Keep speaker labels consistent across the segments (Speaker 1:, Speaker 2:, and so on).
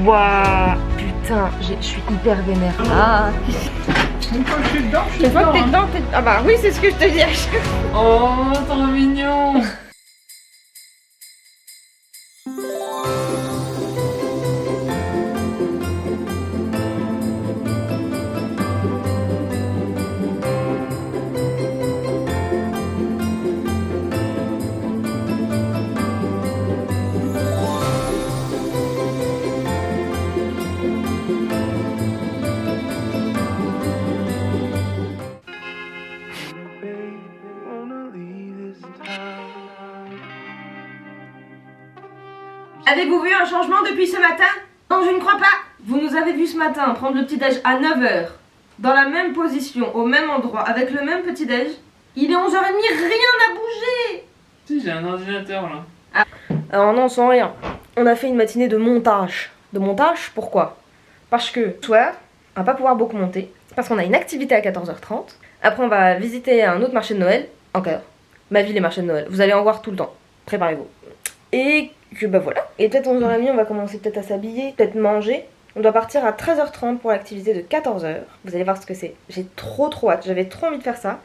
Speaker 1: Waouh, putain, je suis hyper vénère. Ah.
Speaker 2: Une fois que je suis dedans, je suis
Speaker 1: Une fois
Speaker 2: dedans.
Speaker 1: que t'es dedans, t'es... Ah bah oui, c'est ce que je te dis à chaque fois.
Speaker 2: Oh, trop mignon.
Speaker 1: Avez-vous vu un changement depuis ce matin? Non, je ne crois pas. Vous nous avez vu ce matin prendre le petit-déj à 9h, dans la même position, au même endroit, avec le même petit-déj. Il est 11h30, rien n'a bougé.
Speaker 2: Si, j'ai un ordinateur là.
Speaker 1: Alors non, sans rien. On a fait une matinée de montage. De montage, pourquoi? Parce que ce soir, on va pas pouvoir beaucoup monter, parce qu'on a une activité à 14h30. Après, on va visiter un autre marché de Noël, encore. Ma vie, les marchés de Noël. Vous allez en voir tout le temps. Préparez-vous. Et que bah voilà. Et peut-être 11h30, on va commencer peut-être à s'habiller, peut-être manger. On doit partir à 13h30 pour l'activité de 14h. Vous allez voir ce que c'est. J'ai trop hâte. J'avais trop envie de faire ça.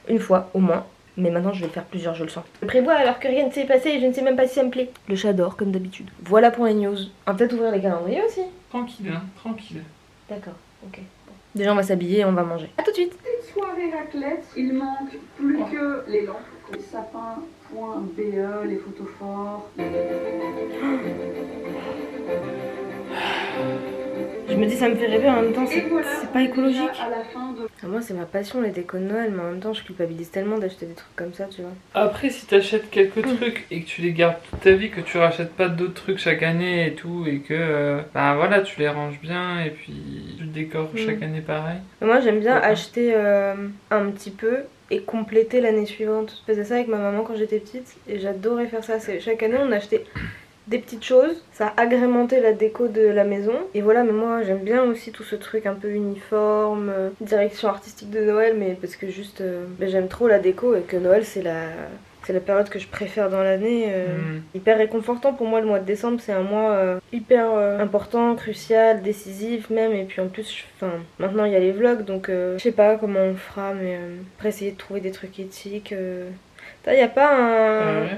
Speaker 1: Une fois, au moins. Mais maintenant, je vais le faire plusieurs, je le sens. Je prévois alors que rien ne s'est passé et je ne sais même pas si ça me plaît. Le chat dort, comme d'habitude. Voilà pour les news. On va peut-être ouvrir les calendriers aussi.
Speaker 2: Tranquille, hein, tranquille.
Speaker 1: D'accord, ok. Bon. Déjà, on va s'habiller et on va manger. A tout de suite.
Speaker 3: Soirée raclette, il manque plus que les lampes, les sapins.be, les photos forts.
Speaker 1: Je me dis, ça me fait rêver, en même temps,
Speaker 3: Et voilà,
Speaker 1: c'est pas écologique.
Speaker 3: à la fin de...
Speaker 1: Moi, c'est ma passion, les décos de Noël, mais en même temps, je culpabilise tellement d'acheter des trucs comme ça, tu vois.
Speaker 2: Après, si t'achètes quelques trucs et que tu les gardes toute ta vie, que tu rachètes pas d'autres trucs chaque année et tout, et que bah voilà, tu les ranges bien et puis tu décores chaque année pareil.
Speaker 1: Mais moi, j'aime bien
Speaker 2: Ouais.
Speaker 1: acheter un petit peu et compléter l'année suivante. Je faisais ça avec ma maman quand j'étais petite et j'adorais faire ça. Chaque année, on achetait des petites choses, ça agrémentait la déco de la maison. Et voilà, mais moi j'aime bien aussi tout ce truc un peu uniforme, direction artistique de Noël, mais parce que juste j'aime trop la déco et que Noël c'est la période que je préfère dans l'année. Hyper réconfortant pour moi, le mois de décembre c'est un mois hyper important, crucial, décisif même. Et puis en plus, maintenant il y a les vlogs, donc je sais pas comment on le fera, mais après essayer de trouver des trucs éthiques. Il n'y a pas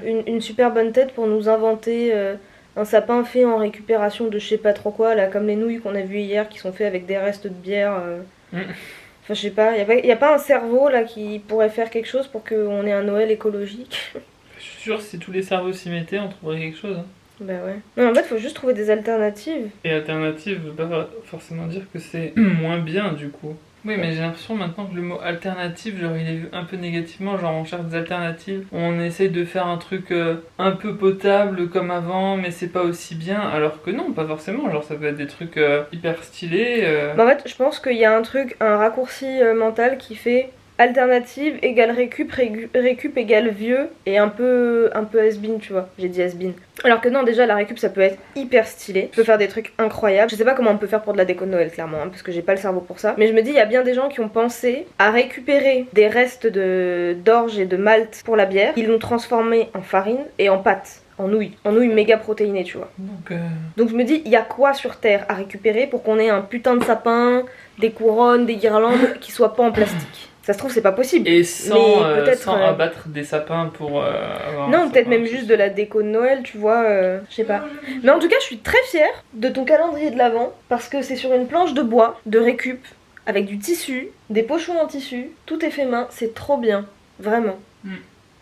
Speaker 1: une super bonne tête pour nous inventer un sapin fait en récupération de je sais pas trop quoi, là, comme les nouilles qu'on a vues hier qui sont faits avec des restes de bière. Enfin, je sais pas, il y a pas un cerveau là qui pourrait faire quelque chose pour qu'on ait un Noël écologique.
Speaker 2: Je suis sûr que si tous les cerveaux s'y mettaient, on trouverait quelque chose. Hein.
Speaker 1: Bah ouais. Non, en fait, faut juste trouver des alternatives.
Speaker 2: Et alternative veut pas forcément dire que c'est moins bien du coup. Oui, mais j'ai l'impression maintenant que le mot alternative, genre il est vu un peu négativement, genre on cherche des alternatives, on essaye de faire un truc un peu potable comme avant, mais c'est pas aussi bien, alors que non, pas forcément, genre ça peut être des trucs hyper stylés.
Speaker 1: Bah en fait, je pense qu'il y a un raccourci mental qui fait alternative égale récup égale vieux et un peu has-been, tu vois. J'ai dit has-been. Alors que non, déjà la récup ça peut être hyper stylé. Tu peux faire des trucs incroyables. Je sais pas comment on peut faire pour de la déco de Noël clairement, hein, parce que j'ai pas le cerveau pour ça. Mais je me dis, il y a bien des gens qui ont pensé à récupérer des restes d'orge et de malt pour la bière. Ils l'ont transformé en farine et en pâte. En nouilles méga protéinées, tu vois. Donc je me dis, il y a quoi sur Terre à récupérer pour qu'on ait un putain de sapin, des couronnes, des guirlandes qui soient pas en plastique? Ça se trouve, c'est pas possible.
Speaker 2: Et sans
Speaker 1: peut-être
Speaker 2: abattre des sapins pour avoir
Speaker 1: non,
Speaker 2: un
Speaker 1: peut-être
Speaker 2: sapin
Speaker 1: même juste de la déco de Noël, tu vois, je sais pas. Mais en tout cas, je suis très fière de ton calendrier de l'Avent parce que c'est sur une planche de bois, de récup, avec du tissu, des pochons en tissu, tout est fait main, c'est trop bien, vraiment.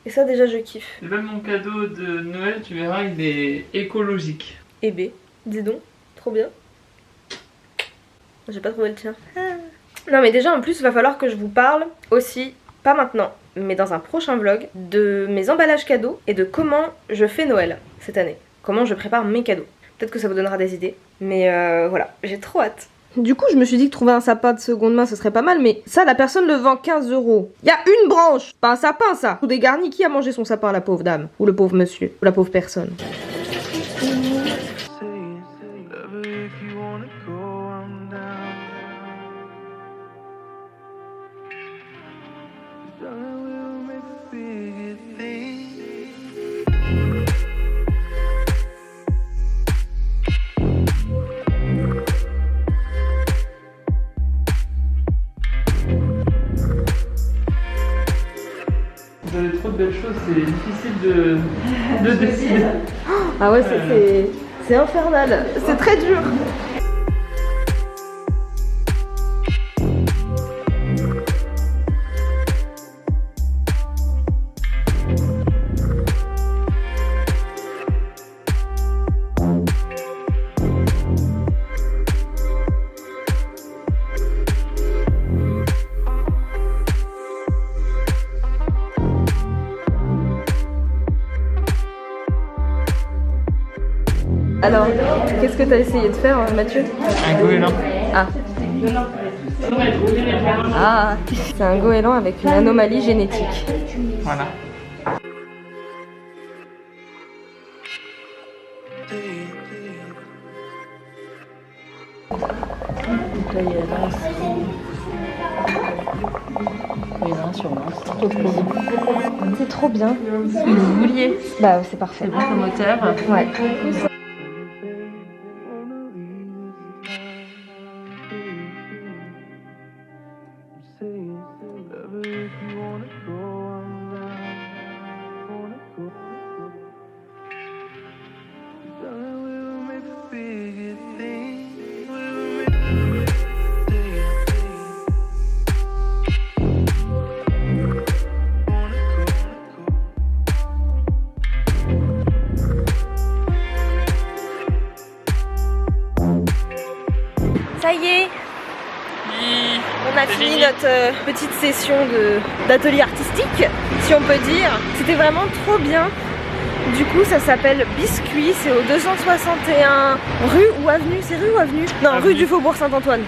Speaker 1: Et ça, déjà, je kiffe.
Speaker 2: Et même mon cadeau de Noël, tu verras, il est écologique.
Speaker 1: Eh ben, dis donc, trop bien. J'ai pas trouvé le tien. Non mais déjà en plus il va falloir que je vous parle aussi, pas maintenant, mais dans un prochain vlog, de mes emballages cadeaux et de comment je fais Noël cette année. Comment je prépare mes cadeaux. Peut-être que ça vous donnera des idées, mais voilà, j'ai trop hâte. Du coup je me suis dit que trouver un sapin de seconde main ce serait pas mal, mais ça la personne le vend 15 €. Y a une branche, pas un sapin ça. Tout dégarni, qui a mangé son sapin, la pauvre dame? Ou le pauvre monsieur? Ou la pauvre personne?
Speaker 2: c'est difficile de décider.
Speaker 1: Ah ouais, c'est infernal, c'est très dur. Alors, qu'est-ce que t'as essayé de faire, Mathieu?
Speaker 2: Un goéland.
Speaker 1: Ah. Ah, c'est un goéland avec une anomalie génétique.
Speaker 2: Voilà.
Speaker 4: Donc là, il y a Lance. Oui, là, sur Lance. Trop bien.
Speaker 1: C'est trop bien.
Speaker 4: Ce que vous vouliez.
Speaker 1: Bah, c'est parfait.
Speaker 4: C'est bon comme moteur.
Speaker 1: Ouais. Ça y est, on a fini notre petite session d'atelier artistique, si on peut dire. C'était vraiment trop bien. Du coup, ça s'appelle Biscuit, c'est au 261 rue ou avenue, c'est rue ou avenue? Non, rue du Faubourg Saint-Antoine.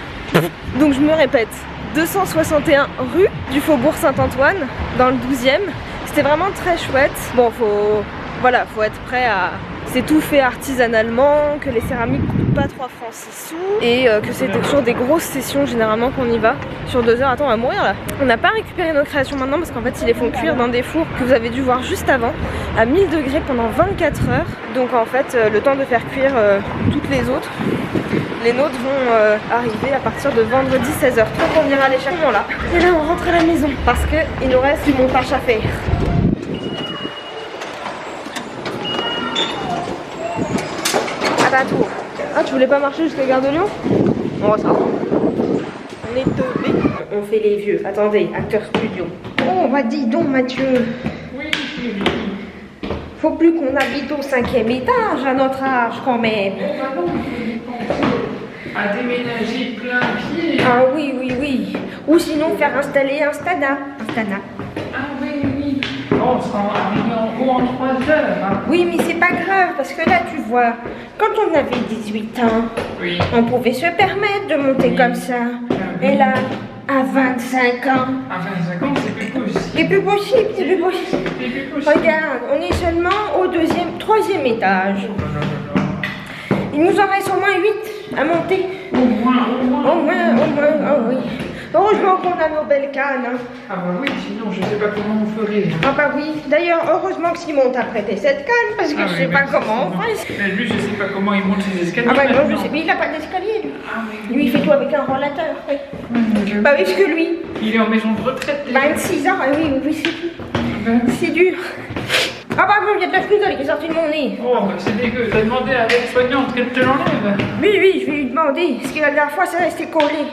Speaker 1: Donc je me répète, 261 rue du Faubourg Saint-Antoine, dans le 12e. C'était vraiment très chouette. Bon, faut être prêt à... C'est tout fait artisanalement, que les céramiques coûtent pas 3 francs 6 sous et que c'est toujours des grosses sessions généralement qu'on y va sur 2 heures. Attends, on va mourir là. On n'a pas récupéré nos créations maintenant parce qu'en fait ils les font cuire dans des fours que vous avez dû voir juste avant à 1000 degrés pendant 24 heures. Donc en fait le temps de faire cuire toutes les autres. Les nôtres vont arriver à partir de vendredi 16h. Donc on ira les chercher là. Et là on rentre à la maison parce qu'il nous reste du montage à faire. Tour. Ah, tu voulais pas marcher jusqu'à Gare de Lyon? Bon, ça va. On est teubés. On fait les vieux. Attendez, acteur studio. Oh, bah dis donc, Mathieu.
Speaker 2: Oui, oui.
Speaker 1: Faut plus qu'on habite au 5e étage à notre âge, quand même.
Speaker 2: À déménager plein pied.
Speaker 1: Ah oui, oui, oui. Ou sinon faire installer un stana. Un stana.
Speaker 2: Ah oui, oui. On sera arrivé en haut en 3 heures. Hein.
Speaker 1: Oui, mais c'est pas grave, parce que là, tu vois, quand on avait 18 ans,
Speaker 2: Oui.
Speaker 1: on pouvait se permettre de monter comme ça. Et là, à 25 ans,
Speaker 2: À 25 ans, c'est plus possible.
Speaker 1: c'est plus possible, c'est plus possible.
Speaker 2: C'est plus possible.
Speaker 1: Regarde, on est seulement au 3e étage. Il nous en reste au moins 8 à monter.
Speaker 2: Au moins.
Speaker 1: Au moins, ah oui. Heureusement qu'on a nos belles cannes. Hein.
Speaker 2: Ah bah oui, sinon je sais pas comment on ferait.
Speaker 1: Ah bah oui, d'ailleurs, heureusement que Simon t'a prêté cette canne, parce que
Speaker 2: Ah
Speaker 1: je
Speaker 2: oui,
Speaker 1: sais pas
Speaker 2: merci,
Speaker 1: comment on
Speaker 2: Simon.
Speaker 1: fait.
Speaker 2: Mais lui, je sais pas comment il monte ses escaliers.
Speaker 1: Ah bah non, je
Speaker 2: maintenant.
Speaker 1: sais, mais il a pas d'escalier, lui.
Speaker 2: Ah oui.
Speaker 1: Lui, il fait tout avec un rollateur. Oui. Bah oui, parce que lui,
Speaker 2: Il est en maison de retraite. déjà.
Speaker 1: 26 ans, ah oui, c'est tout.
Speaker 2: Ben,
Speaker 1: C'est dur. Ah bah bon, il y a de la fusole qui est sortie de mon nez.
Speaker 2: Oh, bah c'est dégueu. T'as demandé à l'aide-soignante qu'elle te l'enlève.
Speaker 1: Oui, je vais lui demander, parce que la dernière fois, ça restait collé.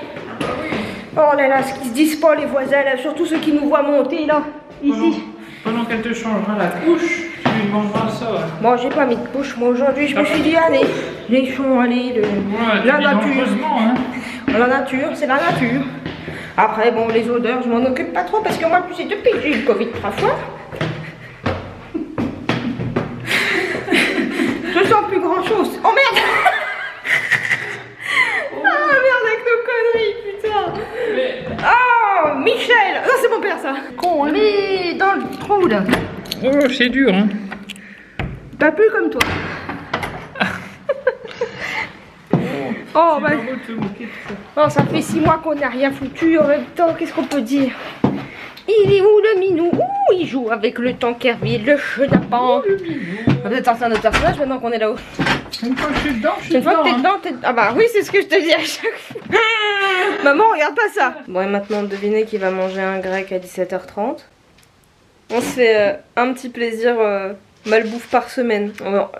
Speaker 1: Oh là là, ce qu'ils se disent pas les voisins, là, surtout ceux qui nous voient monter, là, ici.
Speaker 2: Pendant qu'elle te changera la couche, tu lui demanderas ça.
Speaker 1: Bon, j'ai pas mis de couche, moi, aujourd'hui, je me suis dit, allez, laissons aller de
Speaker 2: Ouais,
Speaker 1: la
Speaker 2: tu vis
Speaker 1: nature.
Speaker 2: dangereusement, hein.
Speaker 1: La nature, c'est la nature. Après, bon, les odeurs, je m'en occupe pas trop, parce que moi, tu sais, depuis que j'ai eu le Covid 3 fois, je sens plus grand chose. Oh merde! Ah merde avec nos conneries, putain!
Speaker 2: Mais...
Speaker 1: Oh, Michel! Non, c'est mon père, ça. Con, mais dans le trou, là.
Speaker 2: Oh, c'est dur, hein.
Speaker 1: Pas plus comme toi. Oh,
Speaker 2: C'est
Speaker 1: bah.
Speaker 2: pas beau de se moquer de ça.
Speaker 1: Oh, ça fait 6 mois qu'on n'a rien foutu en même temps, qu'est-ce qu'on peut dire? Il est où le minou? Ouh, il joue avec le Tankerville, le chenapan. On va peut-être sortir un autre personnage maintenant qu'on est là-haut.
Speaker 2: Une fois que je suis dedans, je suis
Speaker 1: Une fois que t'es
Speaker 2: hein.
Speaker 1: dedans, t'es... Ah bah oui, c'est ce que je te dis à chaque fois. Maman, regarde pas ça. Bon, et maintenant, devinez qui va manger un grec à 17h30. On se fait un petit plaisir malbouffe par semaine.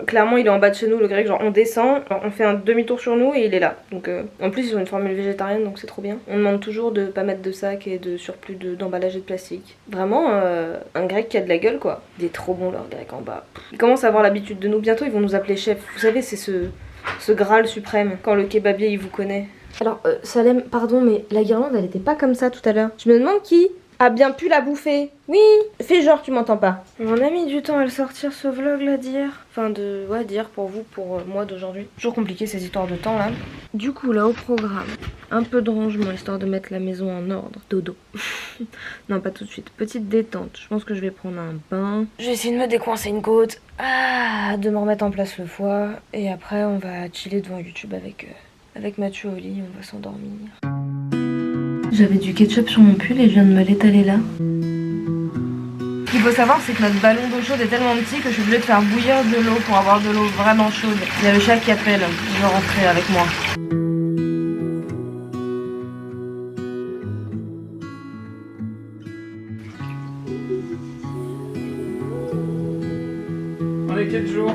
Speaker 1: Clairement il est en bas de chez nous, le grec, genre on descend, on fait un demi-tour sur nous et il est là. Donc en plus ils ont une formule végétarienne donc c'est trop bien. On demande toujours de pas mettre de sac et de surplus d'emballage et de plastique. Vraiment un grec qui a de la gueule quoi. Il est trop bon leur grec en bas. Ils commencent à avoir l'habitude de nous, bientôt ils vont nous appeler chef. Vous savez c'est ce Graal suprême quand le kebabier il vous connaît. Alors Salem, pardon mais la guirlande elle était pas comme ça tout à l'heure. Je me demande qui a bien pu la bouffer. Oui, fais genre tu m'entends pas. On a mis du temps à le sortir ce vlog là d'hier. Enfin d'hier pour vous, pour moi d'aujourd'hui. Toujours compliqué ces histoires de temps là. Du coup là au programme, un peu de rangement histoire de mettre la maison en ordre. Dodo. Non pas tout de suite, petite détente. Je pense que je vais prendre un bain. Je vais essayer de me décoincer une côte. De me remettre en place le foie. Et après on va chiller devant YouTube avec Mathieu au lit, on va s'endormir. J'avais du ketchup sur mon pull et je viens de me l'étaler là. Ce qu'il faut savoir c'est que notre ballon d'eau chaude est tellement petit que je suis obligée de faire bouillir de l'eau pour avoir de l'eau vraiment chaude. Il y a le chat qui appelle, il veut rentrer avec moi.
Speaker 2: On est quel jour?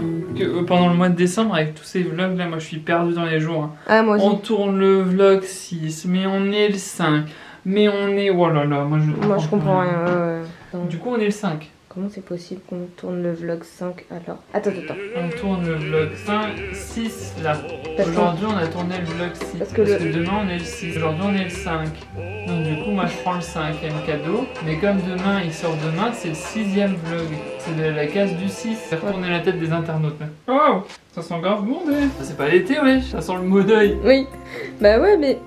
Speaker 2: Pendant le mois de décembre, avec tous ces vlogs là, moi je suis perdu dans les jours.
Speaker 1: Ah, moi aussi.
Speaker 2: On tourne le vlog 6, mais on est le 5, mais on est... Oh là là, moi je
Speaker 1: comprends rien.
Speaker 2: Du coup on est le 5.
Speaker 1: Comment c'est possible qu'on tourne le vlog 5 alors? Attends.
Speaker 2: On tourne le vlog 5, 6 là. Aujourd'hui on a tourné le vlog 6, parce que demain on est le 6. Aujourd'hui on est le 5. Donc du coup moi je prends le 5e cadeau. Mais comme demain il sort demain, c'est le 6e vlog. C'est de la case du 6. Faire tourner la tête des internautes là. Oh, ça sent grave bondé. C'est pas l'été wesh, ça sent le mot d'œil.
Speaker 1: Oui, bah ouais mais...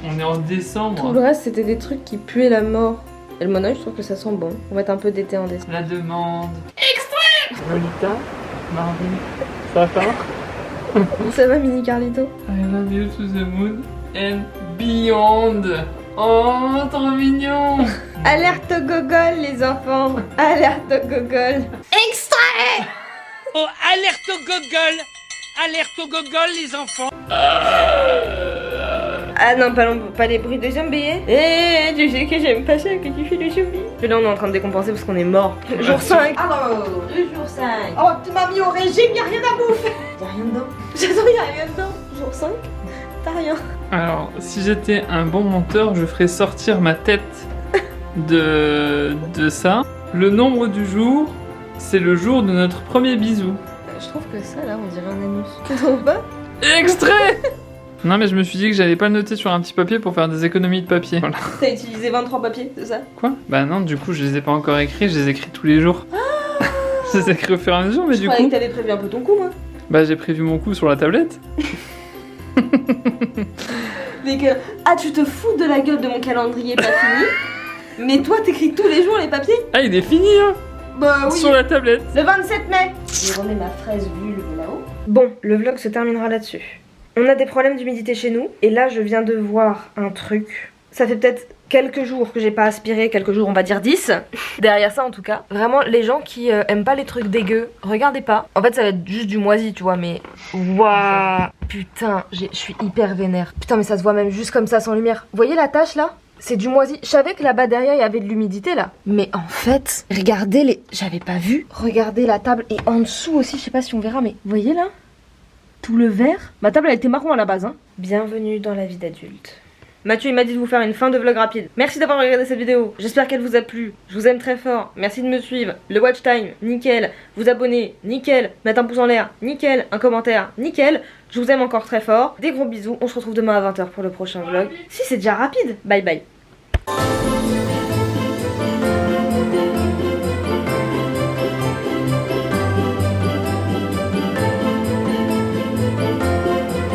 Speaker 2: On est en décembre.
Speaker 1: Tout le reste c'était des trucs qui puaient la mort. Et le monoeil, je trouve que ça sent bon. On va mettre un peu d'été en décembre.
Speaker 2: La demande. Extrait. Lolita, Marie, ça va?
Speaker 1: Ça va, mini Carlito?
Speaker 2: I love you to the moon and beyond. Oh, trop mignon.
Speaker 1: Alerte au gogol, les enfants. Alerte au gogol. Extrait.
Speaker 5: Oh, alerte au gogol. Alerte au gogol, les enfants.
Speaker 1: Ah non, pas les bruits de zombies. Eh, tu sais que j'aime pas ça que tu fais le zombie. Et là on est en train de décompenser parce qu'on est mort. Jour 5. Alors, le jour 5. Oh, tu m'as mis au régime, y'a rien à bouffer. Y'a rien dedans. J'attends, y'a rien dedans. Jour 5, t'as rien.
Speaker 2: Alors, si j'étais un bon monteur, je ferais sortir ma tête de ça. Le nombre du jour, c'est le jour de notre premier bisou.
Speaker 1: Je trouve que ça là, on dirait un anus. Tu trouves pas?
Speaker 2: Extrait. Non mais je me suis dit que j'allais pas le noter sur un petit papier pour faire des économies de papier. Voilà.
Speaker 1: T'as utilisé 23 papiers, c'est ça?
Speaker 2: Quoi? Bah non, du coup je les ai pas encore écrits, je les écris tous les jours. Je les écris au fur et à mesure, mais du coup... Je
Speaker 1: croyais que t'avais prévu un peu ton coup, moi.
Speaker 2: Bah j'ai prévu mon coup sur la tablette.
Speaker 1: Mais que... Ah, tu te fous de la gueule de mon calendrier pas fini. Mais toi t'écris tous les jours les papiers?
Speaker 2: Ah il est fini hein.
Speaker 1: Bah oui.
Speaker 2: Sur la tablette.
Speaker 1: Le 27 mai. Je remets ma fraise vulve là-haut. Bon, le vlog se terminera là-dessus. On a des problèmes d'humidité chez nous. Et là, je viens de voir un truc. Ça fait peut-être quelques jours que j'ai pas aspiré. Quelques jours, on va dire 10. Derrière ça, en tout cas. Vraiment, les gens qui aiment pas les trucs dégueux, regardez pas. En fait, ça va être juste du moisi, tu vois. Mais... Waouh. Putain, je suis hyper vénère. Putain, mais ça se voit même juste comme ça, sans lumière. Vous voyez la tache, là? C'est du moisi. Je savais que là-bas derrière il y avait de l'humidité là. Mais en fait, regardez les... J'avais pas vu. Regardez la table et en dessous aussi, je sais pas si on verra, mais vous voyez là? Tout le vert. Ma table elle était marron à la base hein. Bienvenue dans la vie d'adulte. Mathieu il m'a dit de vous faire une fin de vlog rapide. Merci d'avoir regardé cette vidéo. J'espère qu'elle vous a plu. Je vous aime très fort. Merci de me suivre. Le watch time, nickel. Vous abonner, nickel. Mettre un pouce en l'air, nickel. Un commentaire, nickel. Je vous aime encore très fort. Des gros bisous. On se retrouve demain à 20h pour le prochain vlog. Si c'est déjà rapide. Bye bye.